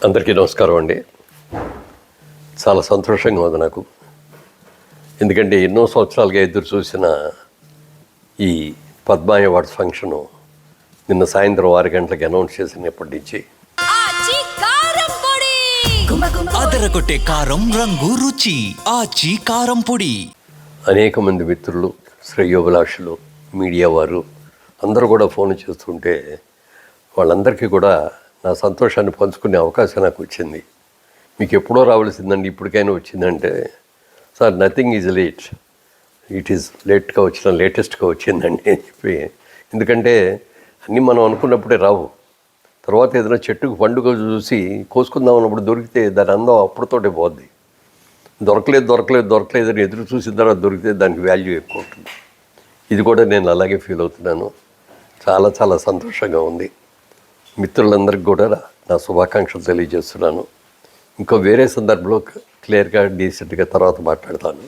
అందరికీ నమస్కారం అండి. చాలా సంతోషంగా ఉంది నాకు. ఎందుకంటే ఎన్నో సంవత్సరాలుగా ఎదురు చూసిన ఈ పద్మ అవార్డ్స్ ఫంక్షను నిన్న సాయంత్రం 6 గంటలకు అనౌన్స్ చేసినప్పటి నుంచి అదరగొట్టే కారం రంగు రుచి ఆచి కారం పొడి. అనేక మంది మిత్రులు, శ్రేయోభిలాషులు, మీడియా వారు అందరూ కూడా ఫోన్ చేస్తుంటే వాళ్ళందరికీ కూడా నా సంతోషాన్ని పంచుకునే అవకాశం నాకు వచ్చింది. మీకు ఎప్పుడో రావాల్సిందండి, ఇప్పటికైనా వచ్చిందంటే, sir nothing is late, it is లేట్గా వచ్చిన లేటెస్ట్గా వచ్చిందండి అని చెప్పి. ఎందుకంటే అన్నీ మనం అనుకున్నప్పుడే రావు. తర్వాత ఏదైనా చెట్టుకు పండుగ చూసి కోసుకుందాం అన్నప్పుడు దొరికితే దాని అందం అప్పుడుతోటే పోద్ది. దొరకలేదని ఎదురు చూసిన తర్వాత దొరికితే దానికి వాల్యూ ఎక్కువ ఉంటుంది. ఇది కూడా నేను అలాగే ఫీల్ అవుతున్నాను. చాలా చాలా సంతోషంగా ఉంది. మిత్రులందరికీ కూడా నా శుభాకాంక్షలు తెలియజేస్తున్నాను. ఇంకో వేరే సందర్భంలో క్లియర్గా డీసెంట్గా తర్వాత మాట్లాడతాను.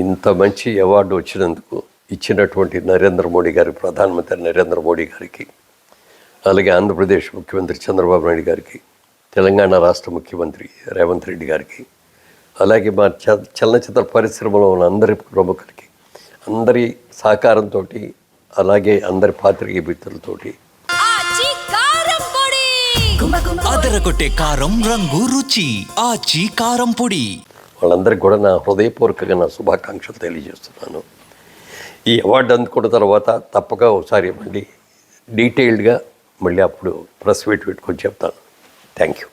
ఇంత మంచి అవార్డు వచ్చినందుకు ఇచ్చినటువంటి నరేంద్ర మోడీ గారి, ప్రధానమంత్రి నరేంద్ర మోడీ గారికి, అలాగే ఆంధ్రప్రదేశ్ ముఖ్యమంత్రి చంద్రబాబు నాయుడు గారికి, తెలంగాణ రాష్ట్ర ముఖ్యమంత్రి రేవంత్ రెడ్డి గారికి, అలాగే మా చలనచిత్ర పరిశ్రమలో ఉన్న అందరి ప్రముఖులకి, అందరి సహకారంతో, అలాగే అందరి పాత్రికేయ మిత్రులతోటి అదరగొట్టే కారం రంగు రుచి ఆచి కారం పొడి. వాళ్ళందరికీ కూడా నా హృదయపూర్వకంగా నా శుభాకాంక్షలు తెలియజేస్తున్నాను. ఈ అవార్డు అందుకున్న తర్వాత తప్పక ఒకసారి మళ్ళీ డీటెయిల్డ్గా మళ్ళీ అప్పుడు ప్రెస్ మీట్ పెట్టుకొని చెప్తాను. Thank you.